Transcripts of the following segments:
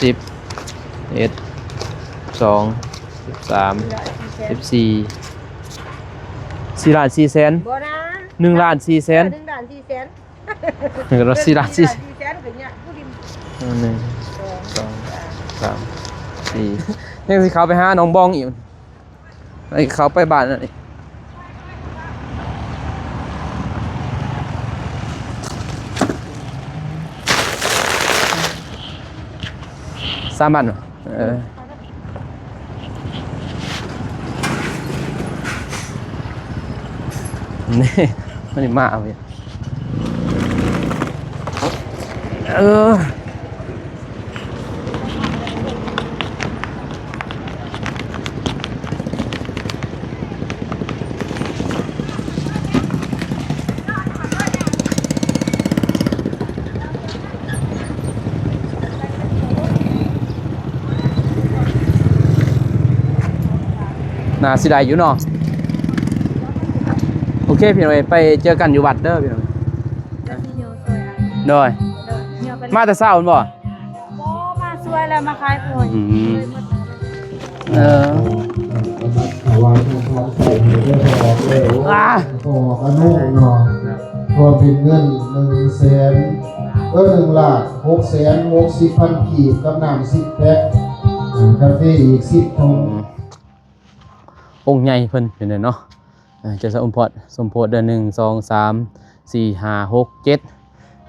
11 12 13 14 4 ล้าน 4 แสน บ่นะ 1 ล้าน 4 แสน 1 ล้าน 4 แสน ก็4 ล้าน 4 แสนก็เนี่ยผู้ดิม 1 2 3 4ยังสิเขาไปหาน้องบองอีกไอ้เขาไปบ้านนั่นนี่3 บาทนี่มันมาเอาเนี่ยน่าสิได้อยู่เนาะโอเคพี่หน่อยไปเจอกันอยู่วัดเด้อพี่หน่อยโดยมาแต่เช้าบ่บ่มาสวยแล้วมาขายป่วยถวายทองคำใส่ในเรื่องทองเลยขออนุเนาะพอเป็นเงิน1 แสน1 ล้าน 6 แสน 60,000 กีบกับน้ำ10 แพ็คกาแฟอีก10 ถุงองค์ใหญ่เพิ่นอยู่เนาะจะสมโพธิเดือน1 2 3 4 5 6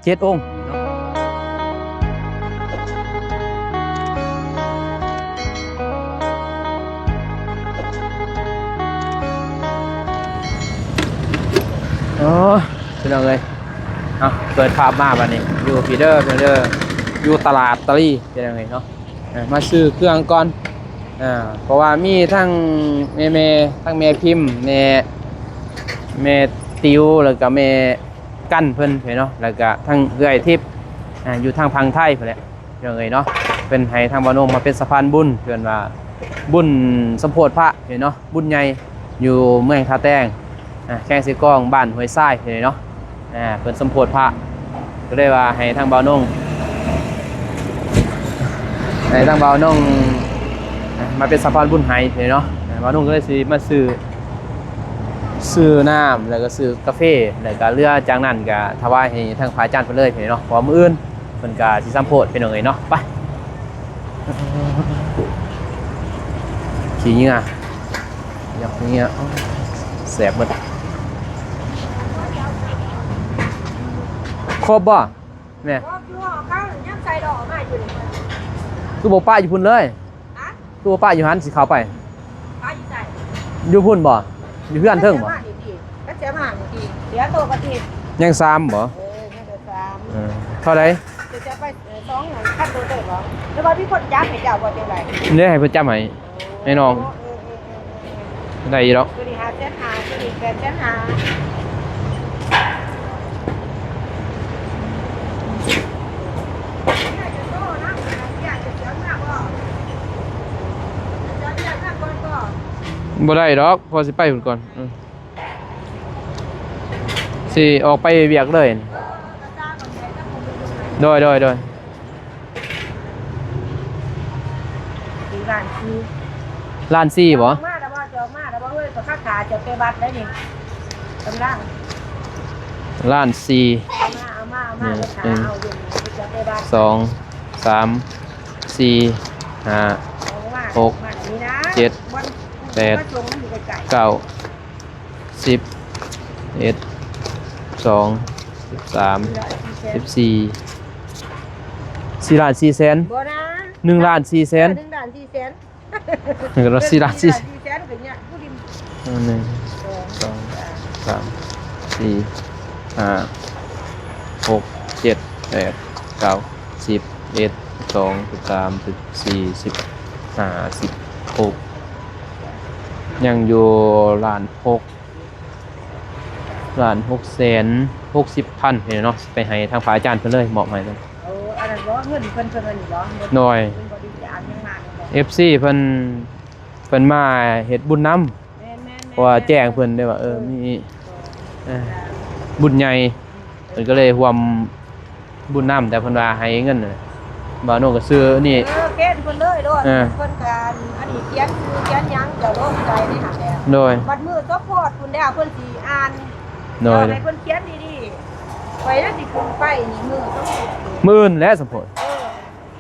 7องค์เป็นยังไงเปิดภาพมาบัดนี้อยู่พีเดอร์อยู่ตลาดตะลี่เป็นยังไงเนาะมาซื้อเครื่องก่อนเพราะว่ามีทั้งแม่ทั้งแม่พิมพ์แม่ติวแล้วก็แม่กั้นเพิ่นเนาะแล้วก็ทั้งเอื้อยทิพย์อยู่ทางพังไทยเพิ่นแหละเป็นยังไงเนาะเป็นให้ทางบ้านโนมมาเป็นสะพานบุญเพิ่นว่าบุญสมโพธิพระเนาะบุญใหญ่อยู่เมืองท่าแต้งแข้งสีกองบ้านห้วยทรายเนาะเป็นสมโพธิพระก็ได้ว่าให้ทางบ้านโนมมาเป็นสะพานบุญไห้เนาะบ้านโนมก็เลยสิมาซื้อน้ำแล้วก็ซื้อกาแฟแล้วก็เรือจากนั้นก็ถวายให้ทางพระอาจารย์ไปเลยเนาะพร้อมมื้ออื่นเพิ่นก็สิสัมโพธิเป็นจังไดเนาะไปขี้เหงื่ออยากเหงื่อแสบหมดครบบ่แม่คือบ่ป้าอยู่พุ่นเลยคือบ่ป้าอยู่หันสิเข้าไปอยู่พุ่นบ่อยู่เพื่อนเทิงบ่ก็จะมาอีกทีเดี๋ยวโตประเทศยัง3บ่ยัง3เท่าใดจะไป2ขั้นโตเติบบ่แล้วว่ามีคนจับให้เจ้าบ่จังได๋เนี่ยให้เพิ่นจับให้น้องได้อีดอกตัวนี้5 แสน 5ตัวนี้8 แสน 5บ่ได้ดอกพอสิไปพุ่นก่อนสิออกไปเวียกเลยโดยล้าน4บ่มาแล้วบ่เจ้ามาแล้วบ่เอ้ยก็ค่าขาจะไปบัตรได้นี่กำลังล้าน4เอามาเอาอยู่จะไปบัตร2 3 4 5 6 7 8 9 10 11 12 13 14 4 ล้าน 4 แสนบ่นะ1 ล้าน 4 แสน1 ล้าน 4 แสนก็4 ล้าน 4 แสนก็เนี่ยผู้ดิม1 2 3 4 5 6 7 8 9 10 11 12 13 14 15 16ยังอยู่ล้าน6 แสน 60,000เนาะไปให้ทางพระอาจารย์เพิ่นเลยมอบให้เลยอันนั้นบ่เงินเพิ่นอันนี้บ่หน่อย FC เพิ่นมาเฮ็ดบุญนำเพราะว่าแจ้งเพิ่นได้ว่ามีบุญใหญ่เพิ่นก็เลยร่วมบุญนำแต่เพิ่นว่าให้เงิน บ่าวโน่ก็ซื้อนี่ เกณฑ์เพิ่นเลยโดด เออ เพิ่นการอันนี้เขียนคือเขียนหยังจะโลดใจในหักแหละ โดย บัดมือซัพพอร์ตคุณแล้วเพิ่นสิอ่าน โดย ให้เพิ่นเขียนดีๆไปแล้วสิขึ้นไปนี่มือต้องสุดเลย มื้ออื่นและสมโพธิ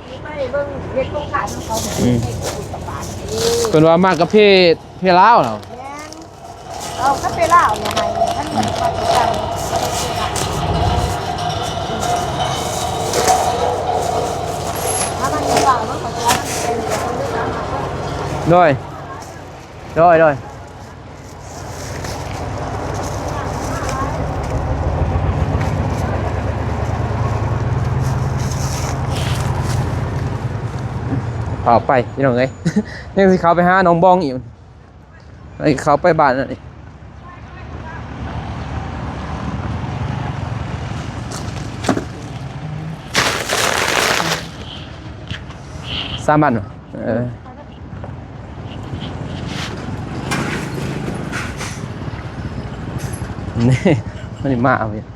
นี่ไปเบิ่งเฮ็ดโครงการของเขาเนี่ยให้สุขภาพดี เพิ่นว่ามากกับเพลาวเนาะ แม่นเอาคันไปลาวเนี่ยให้ท่านมันปฏิบัติถ้ามันมีลาวมันก็จะเป็นคนเลือกเอามา โดยเอาไปพี่น้องเอ้ย ยังสิเขาไปหาน้องบองอีกไอ้เขาไปบ้านนั่นนี่สามบ้านเหรอนี่มันนี่มาเอาเนี่ย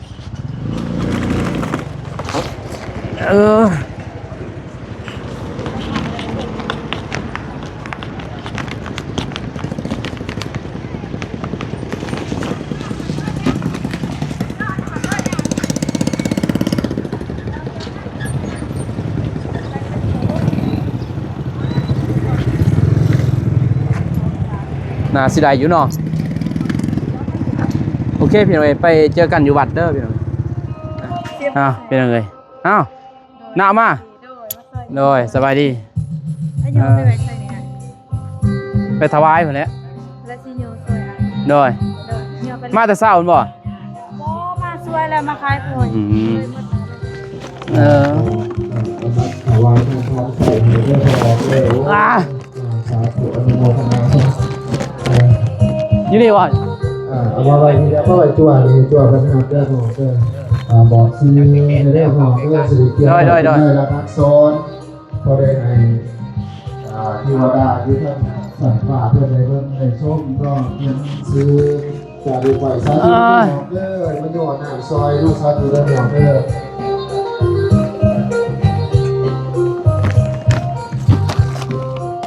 น่าสิได้อยู่เนาะโอเคพี่น้องเอ้ยไปเจอกันอยู่วัดเด้อพี่น้องพี่น้องเอ้ยอ้าวหน้ามาโดยสบายดีไปถวายพุ่นแหละโดยมาแต่เช้าพุ่นบ่ โอ้มาสวยแล้วมาขายป่วย ถวายทางทางใส่ให้เด้อพอเลยสาธุอนุโมทนา อยู่นี่บ่ เอามาไว้ที่เดียวก็ไว้จั่วนี่จั่วเป็นหักเด้อของเด้อบอกซีในเรื่องของเรื่องสิริเกียรติได้ละทักซ้อนพอได้ให้ที่วดาที่ท่านสั่งฝ่าเพื่อนในเรื่องในส้มก็เงินซื้อจะดูไฟซาธุเด้อมันโยนหน้าซอยลูกซาธุเด้อเด้อ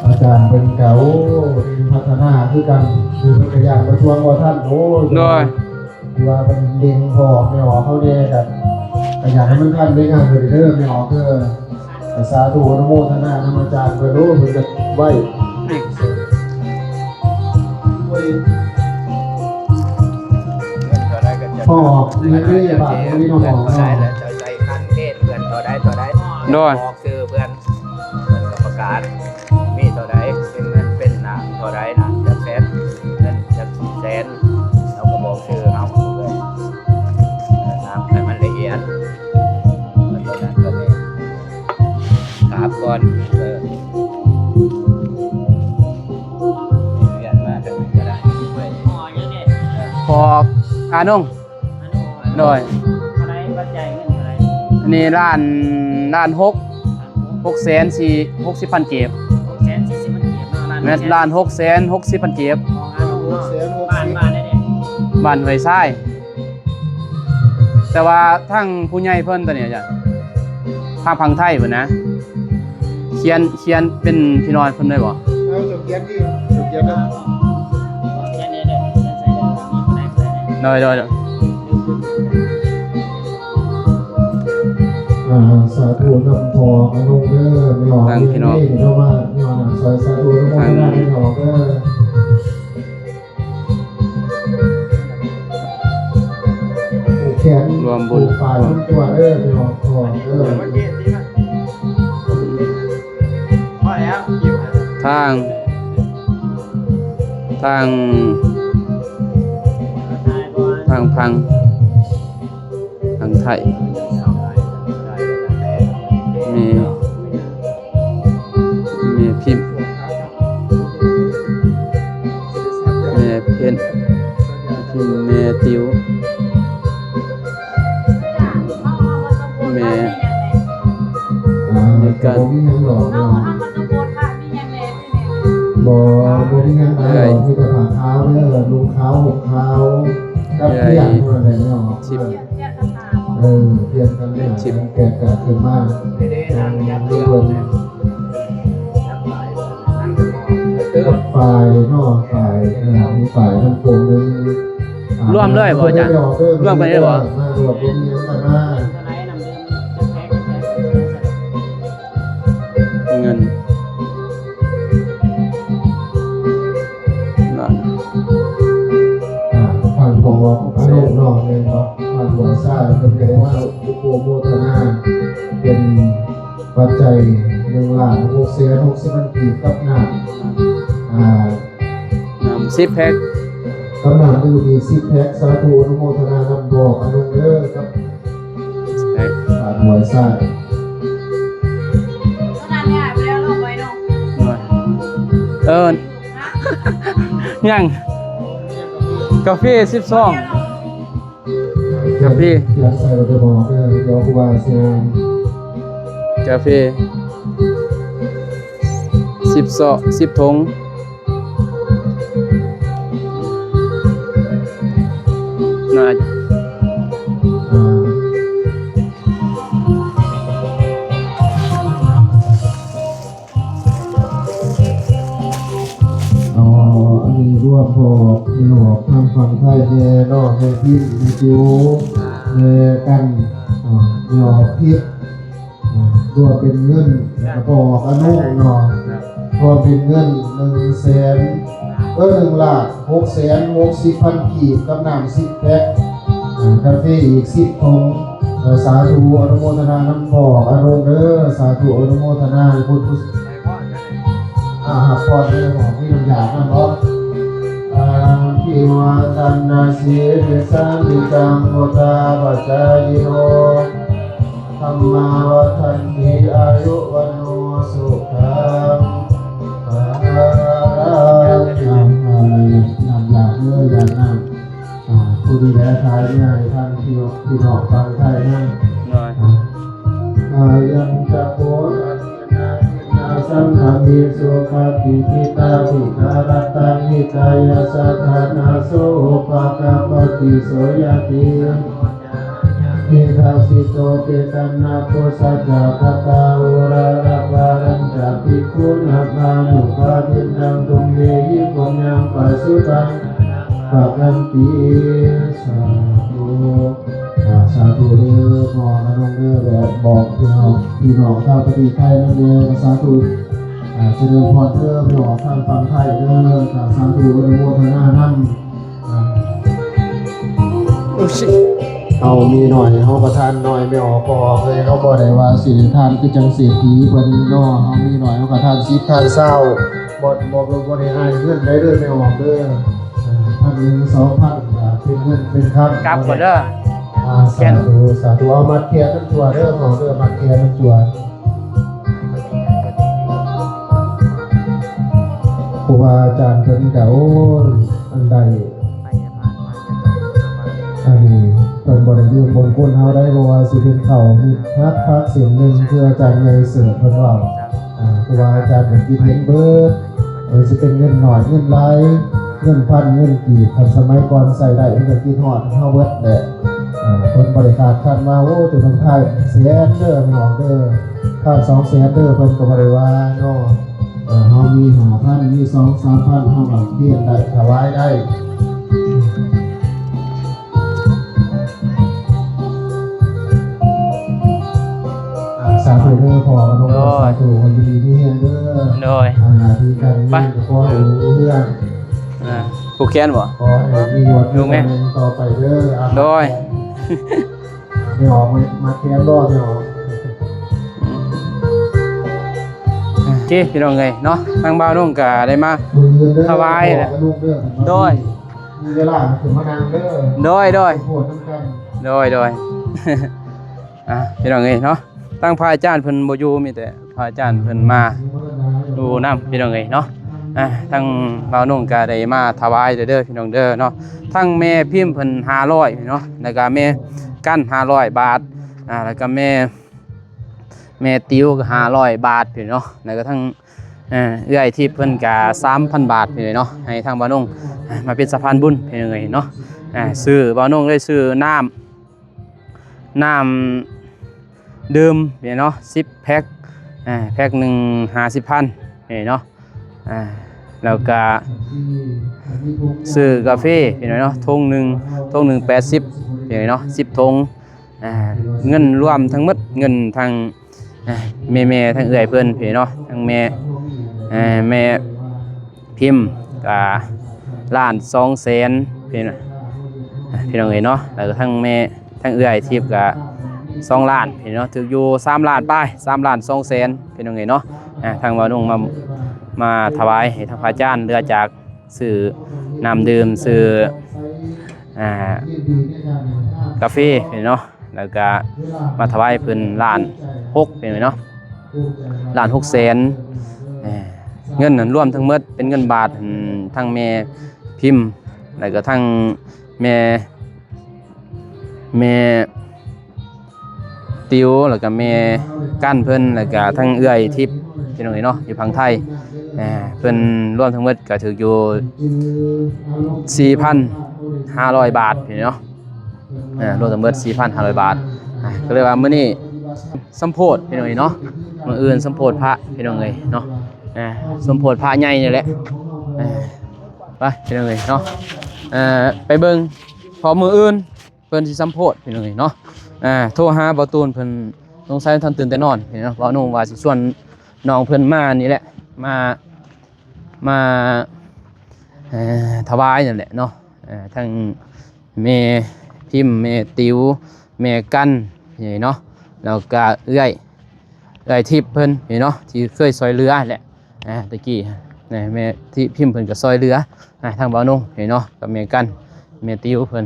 อาจารย์เป็นเก่าพัฒนาคือกันคือเป็นขยันประท้วงว่าท่านโอ้ยว่าเป็นเลี้ยงพอไม่ออกเขาเรียกกันขยันให้มันท่านได้งานเลยเด้อไม่ออกเด้อสาธุอนุโมทนาธรรมอาจารย์ไปรู้มันจะไหวพ่อเงินนี่บาทนี่น้องบอก ได้แล้วจะใจคันเทศเพื่อนต่อได้บอกคือเพื่อนประกาศมีต่อได้เป็นเงินเป็นหนังต่อได้หนังจะแสนเงินจะแสนเราก็บอกชื่อเอาเลยน้ำให้มันละเอียดมันตอนนั้นก็เลยถามก่อนเรียนมาถึงจะได้ พออานุ่งโดยอันนี้ล้าน660,000เก็บแม่นล้าน660,000เก็บบ้านห้วยทรายแต่ว่าทั้งผู้ใหญ่เพิ่นตัวนี้จ้ะทางพังไทยเพิ่นนะเขียนเป็นพี่น้อยเพิ่นได้บ่ เอาจบเกียรติจบเกียรตินะโดยสาธุนำพออนุเด้อไม่ออกนี่เพราะว่าไม่ออกซอยสาธุนำพอได้ไม่ออกเด้อแขนรวมบุญฝ่ายทุกตัวเด้อไม่ออกก่อนเด้อทางไทยมีพิมพ์แม่เพนพิมพ์แม่ติวแม่ในการบ่มีงานอะไรมีแต่ผ่าเท้าเด้อลุงเขาหกเขากับเพี้ยนอะไรไม่ออก เพียงกันเนี่ยแก่เกิดขึ้นมา ไม่ได้นั่งยับเรื่องเนี่ยยับหลายนั่งจะมองตื้อ ฝ่ายนอกฝ่ายมีฝ่ายทั้งปวงนึง ร่วมเลยบ่อาจารย์ร่วมไปได้บ่ มารวมเป็นเยอะกันมาก เงินนั่น ทางของอนุนอกเลยเนาะทางหัวซ่าเป็นไงว่าอุปโภคนาเป็นปัจจัย1,660,000 กีบกับน้ำ10 แพ็ค กำลังดูดี10 แพ็คสาธุอนุโมทนานำบอกอนุเด้อครับผ่านหัวซ่า ยังกาแฟ12กาแฟ อยากใส่เราจะบอกเดี๋ยวครูบาเสียง กาแฟ10 ถุงน่า อันนี้รวมบอกในหอกทางฝั่งไทยแน่นอกในพิษในจิ๋วในกันในหอกพิษรวมเป็นเงินบอกอนุเนาะรวมเป็นเงิน1,660,000 กีบกับน้ำ10 แพ็คกาแฟอีก10 ถุงสาธุอนุโมทนาน้ำบอกอนุเด้อสาธุอนุโมทนาพุทธหักพอดเลยบอกที่มันอยากนะเนาะพิวาตันนาสีเดสังดิจังโมตาปัจจายโนธรรมาวัฏันติอายุวันโนสุขังนำอยากเมื่ออยากนำผู้ดีแลทายเนี่ยท่านพี่น้องฟังไทยนะยังจะโพสสังฆมิสุขติทิตาภิกขารตังนิจายสัทธานาโสปะกะปฏิโสยตินิทัสสิโตเปตันนาโพสัจจะคตาอุราระปารัญจะภิกขุนัพานุปาทินังตุมเมหิปุญญังปัสสุตังปะกันติสาธุสาธุเด้อพอนะน้องเด้อแบบบอกพี่น้องชาวปฏิไทยนั่นเด้อสาธุเจริญพรเด้อพี่น้องทางฝั่งไทยเด้อสาธุอนุโมทนานำเอามีหน่อยเฮาประทานหน่อยไม่ออกพอเลยเฮาบ่ได้ว่าสิทานคือจังเศรษฐีเพิ่นเนาะเฮามีหน่อยเฮาก็ทาน10ทาน20บ่ได้ให้เงินได้เด้อไม่ออกเด้อ1,000 2,000เป็นเงินเป็นคำ กลับก่อนเด้อ สาธุเอามาเทียนน้ำจัวเด้อเอาเด้อมาเทียนน้ำจัวครูบาอาจารย์เพิ่นก็โอ้อันใดอันนี้เพิ่นบ่ได้ยืมบนก้นเฮาได้เพราะว่าสิเป็นเข้ามีพักเสียงหนึงคืออาจารย์ใหญ่เสิร์ฟเพิ่นว่าครูบาอาจารย์เพิ่นคิดเห็นเบิดสิเป็นเงินหน่อยเงินหลายเงินพันเงินกีบทันสมัยก่อนใส่ได้เพิ่นก็คิดฮอดเฮาเบิดแหละคนบริการคันมาโอ้จุดทางไทยเสียเด้อไม่ออกเด้อค่า200,000เด้อเพิ่นก็บ่ได้ว่าเนาะเฮามี5,000มี2-3,000เฮาก็เพียงได้ถวายได้สาธุเด้อพอน้องสาธุคนดีนี่เด้อโดยหน้าที่การงานก็ขอให้รู้เรื่องผูกแขนบ่ขอให้มียอดเงินต่อไปเด้อโดยไม่ออกมาแคมรอดไม่ออกโอเคพี่น้องเนาะทางบ้านน้องก็ได้มาถวายแหละโดยมีเวลาถึงมานางเด้อโดยโหดนำกันโดยพี่น้องเนาะตั้งพระอาจารย์เพิ่นบ่อยู่มีแต่พระอาจารย์เพิ่นมาดูน้ำพี่น้องเนาะทั้งบ่าวนุ่งก็ได้มาถวายเด้อพี่น้องเด้อเนาะทั้งแม่พิมพ์เพิ่น500เนาะแล้วก็แม่กั้น500 บาทแล้วก็แม่ติ๋วก็500 บาทพี่เนาะแล้วก็ทั้งเอื้อยที่เพิ่นก็3,000 บาทพี่เนาะให้ทางบ่าวนุ่งมาเป็นสะพานบุญพี่น้องเนาะซื้อบ่าวนุ่งได้ซื้อน้ น้ำดื่มพี่เนาะ10แพ็คแพ็คหนึ่ง50,000พี่เนาะแล้วก็ซื้อกาแฟพี่เนาะทงหนึ่ง80พี่เนาะ10 ทงเงินรวมทั้งหมดเงินทางแม่ทางเอื้อยเพิ่นพี่เนาะทางแม่พิมพ์ก็1,200,000พี่น้องเอ้ยเนาะแล้วก็ทางแม่ทางเอื้อยทิพย์ก็2 ล้านพี่เนาะถึกอยู่3 ล้านไป3,200,000พี่น้องเอ้ยเนาะทางบ่าวนุ่งมาถวายให้ทางพระอาจารย์เรือจากซื้อน้ำดื่มซื้อกาแฟพี่เนาะแล้วก็มาถวายเพิ่น1,6,000พี่เนาะ1,600,000เงินนั้นรวมทั้งหมดเป็นเงินบาททั้งแม่พิมพ์แล้วก็ทั้งแม่ติวแล้วก็แม่กั้นเพิ่นแล้วก็ทั้งเอื้อยทิพย์พี่น้องเนาะอยู่พังไทยเพิ่นรวมทั้งหมดก็ถืออยู่ 4,500 บาทพี่เนาะรวมทั้งหมด 4,500 บาทก็เลยว่ามื้อนี้สัมโพธิพี่น้องเนาะมื้ออื่นสัมโพธิพระพี่น้องเนาะสัมโพธิพระใหญ่นี่แหละไปพี่น้องเนาะไปเบิ่งพอมื้ออื่นเพิ่นสิสัมโพธิพี่น้องเนาะโทรหาบ่าวตูนเพิ่นสงสัยท่านตื่นแต่นอนพี่น้องบ่าวนุ่งว่าสิชวนน้องเพิ่นมานี่แหละมาถวายนั่นแหละเนาะทั้งแม่พิมพ์แม่ติวแม่กันนี่เนาะแล้วก็เอื้อยทิพย์เพิ่นนี่เนาะที่เคยซอยเรือแหละตะกี้แม่ที่พิมพ์เพิ่นก็ซอยเรือทางบ่าวนุ่งนี่เนาะกับแม่กันแม่ติวเพิ่น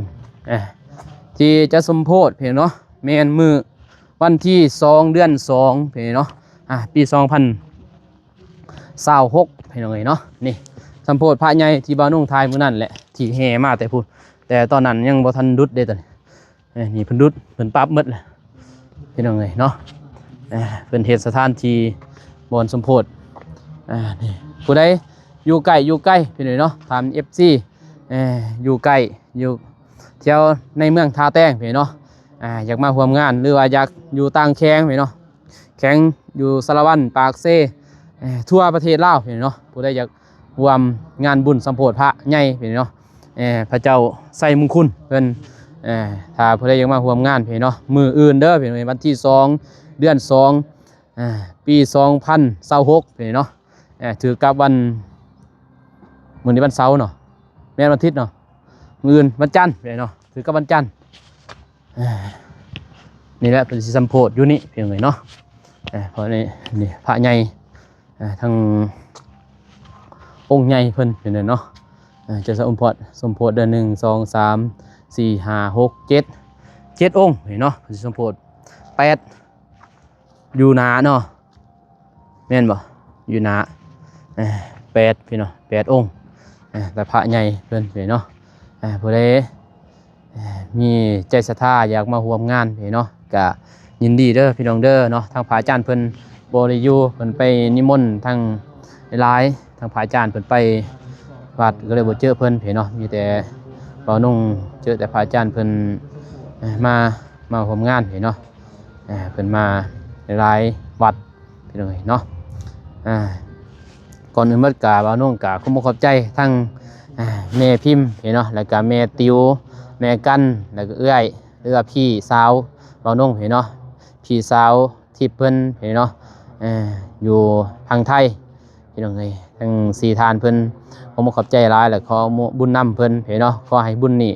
ที่จะสมโพธิพี่เนาะแม่นมื้อวันที่2 เดือน 2พี่เนาะปี2026พี่น้องเนาะนี่สัมโพธิพระใหญ่ที่บ่าวนุ่งทายมื้อนั้นแหละที่แห่มาแต่พูดแต่ตอนนั้นยังบ่ทันดุดเด้ตอนนี้นี่เพิ่นดุดเพิ่นปรับหมดแล้วพี่น้องเนาะเพิ่นเฮ็ดสถานที่บ่อนสมโพธินี่ผู้ใดอยู่ใกล้พี่น้องเนาะถาม FC อยู่ใกล้อยู่เที่ยวในเมืองท่าแต้งพี่เนาะอยากมาร่วมงานหรือว่าอยากอยู่ต่างแข้งพี่เนาะแข้งอยู่สารวัตรปากเซ่ทั่วประเทศลาวพี่เนาะผู้ใดอยากร่วมงานบุญสัมโพธิพระใหญ่พี่เนาะพระเจ้าไส่มงคลเพิ่นถ้าผู้ใดอยากมาร่วมงานพี่เนาะมื้ออื่นเด้อพี่น้องวันที่2 เดือน 2ปี2026พี่เนาะถือกับวันมื้อนี้วันเสาร์เนาะแม่นวันอาทิตย์เนาะมื้ออื่นวันจันทร์พี่เนาะถือกับวันจันทร์นี่แหละเป็นสิสัมโพธิอยู่นี่พี่น้องเนาะเพราะนี่พระใหญ่ทั้งองค์ใหญ่เพิ่นเป็นเนาะจะสมโพธิเดือน1 2 3 4 5 6 7องค์เนาะสมโพธิ8อยู่หนาเนาะแม่นบ่อยู่หนา8พี่เนาะ8องค์แต่พระใหญ่เพิ่นเนาะผู้ใดมีใจศรัทธาอยากมาร่วมงานพี่เนาะก็ยินดีเด้อพี่น้องเด้อเนาะทางพระอาจารย์เพิ่นบ่ได้อยู่เพิ่นไปนิมนต์ทางหลายทางพระอาจารย์เพิ่นไปวัดก็เลยบ่เจอเพิ่นพี่เนาะมีแต่บ่าวนุ่งเจอแต่พระอาจารย์เพิ่นมาร่วมงานพี่เนาะเพิ่นมาหลายวัดพี่น้องเนาะก่อนอื่นหมดก็บ่าวนุ่งก็ขอขอบใจทั้งแม่พิมพ์พี่เนาะแล้วก็แม่ติวแม่กันแล้วก็เอื้อยพี่สาวบ่าวนุ่งพี่เนาะพี่สาวทิพย์เพิ่นพี่เนาะอยู่ทางไทยพี่น้องทั้ง4 ทานเพิ่นผมขอบใจหลายแล้วขอบุญนำเพิ่นพี่เนาะขอให้บุญนี่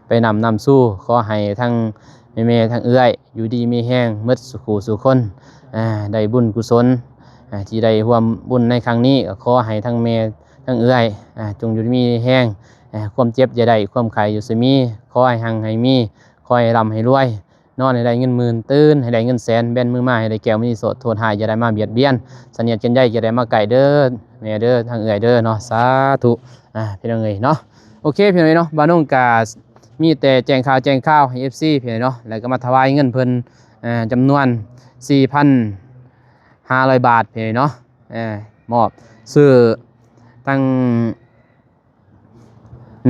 ไปนำสู้ขอให้ทั้งแม่ทั้งเอื้อยอยู่ดีมีแห้งหมดสุขสุขคนได้บุญกุศลที่ได้ร่วมบุญในครั้งนี้ก็ขอให้ทั้งแม่ทั้งเอื้อยจงอยู่ดีมีแห้งความเจ็บอย่าได้ความไข้อยู่สิมีขอให้หังให้มีขอให้ร่ำให้รวยนอนให้ได้เงินหมื่นตื่นให้ได้เงินแสนแบนมือมาให้ได้แก้วมินิโสดโทษหายอย่าได้มาเบียดเบียนเสนียดเจนใหญ่อย่าได้มาไก่เด้อแม่เด้อทางเอื้อยเด้อเนาะสาธุพี่น้องเนาะโอเคพี่น้องเนาะบ้านน้องกามีแต่แจ้งข่าวให้ FC พี่น้องเนาะแล้วก็มาถวายเงินเพิ่นจำนวน 4,500 บาทพี่เนาะมอบซื้อตั้ง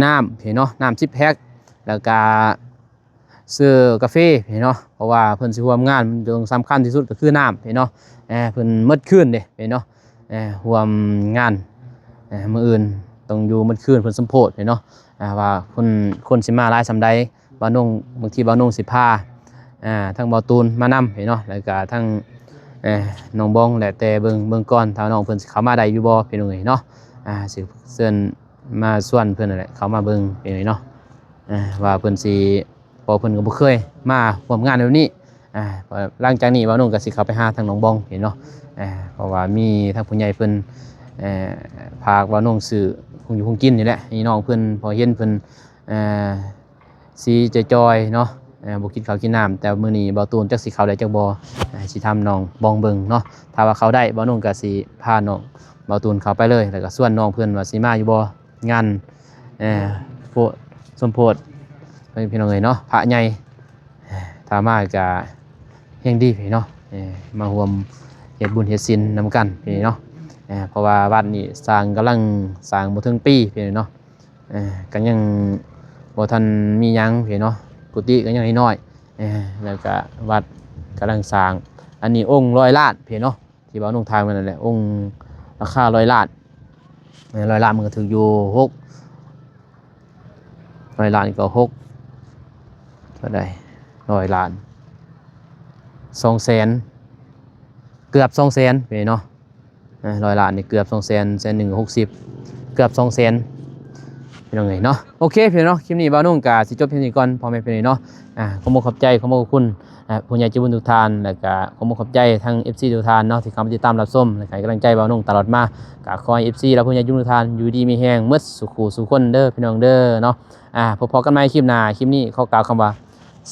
น้ำพี่เนาะน้ำ10 แพ็คแล้วก็ ซื้อกาแฟพี่เนาะเพราะว่าเพิ่นสิร่วมงานมันเรื่องสำคัญที่สุดก็คือน้ำพี่เนาะเพิ่นหมดคืนเด้พี่เนาะร่วมงานมื้ออื่นต้องอยู่หมดคืนเพิ่นสมโพธิพี่เนาะว่าคนสิมาหลายส่ำใดบ่าวนงบางทีบ่าวนงสิพาทั้งบ่าวตูนมานำพี่เนาะแล้วก็ทั้งน้องบองและแต่เบิ่งก่อนถ้าน้องเพิ่นสิเข้ามาได้อยู่บ่พี่น้องเอ้ยเนาะสิเชิญมาส่วนเพิ่นนั่นแหละเข้ามาเบิ่งพี่น้องเอ้ยเนาะว่าเพิ่นสิพอเพิ่นก็บ่เคยมาร่วมงานแบบนี้หลังจากนี้บ่าวนุ่งก็สิเข้าไปหาทางน้องบองเห็นเนาะเพราะว่ามีทางผู้ใหญ่เพิ่นพาบ่าวนุ่งซื้อคงอยู่คงกินนี่แหละนี่น้องเพิ่นพอเห็นเพิ่นสีจอยๆเนาะบ่กินข้าวกินน้ำแต่มื้อนี้บ่าวตูนจักสิเข้าได้จักบ่สิทำน้องบองเบิ่งเนาะถ้าว่าเขาได้บ่าวนุ่งก็สิพาน้องบ่าวตูนเข้าไปเลยแล้วก็ส่วนน้องเพิ่นว่าสิมาอยู่บ่งานโพธิสมโพธิพี่น้องเอ้ยเนาะพระใหญ่ถ้ามาก็เฮงดีพี่เนาะมาร่วมเฮ็ดบุญเฮ็ดศีลนำกันพี่เนาะเพราะว่าวัดนี้สร้างกำลังสร้างบ่ถึงปีพี่เนาะก็ยังบ่ทันมีหยังพี่เนาะกุฏิก็ยังน้อยแล้วก็วัดกำลังสร้างอันนี้องค์100 ล้านพี่เนาะที่บ่าวนุ่งทางมันนั่นแหละองค์ราคา100 ล้าน100 ล้านมันก็ถึงอยู่100 ล้านก็6เท่าใด100 ล้าน200,000เกือบ200,000พี่เนาะ100 ล้านนี่เกือบ200,000แสนหนึ่ง60เกือบ200,000พี่น้องเอ้ยเนาะโอเคพี่เนาะคลิปนี้บ่าวนุ่งก็สิจบเพียงนี้ก่อนพ่อแม่พี่น้องเนาะขอบคุณขอบคุณผู้ใหญ่ใจบุญทุกท่านแล้วก็ขอบคุณขอบใจทั้ง FC ทุกท่านเนาะที่เข้ามาติดตามรับชมและให้กำลังใจบ่าวนุ่งตลอดมาก็ขอให้ FC และผู้ใหญ่ใจบุญทุกท่านอยู่ดีมีแรงหมดสุขสุขคนเด้อพี่น้องเด้อเนาะพบกันใหม่คลิปหน้าคลิปนี้ขอกล่าวคำว่า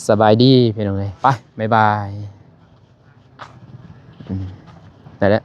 สบายดีพี่น้องเอ้ยไปบ๊ายบายได้แล้ว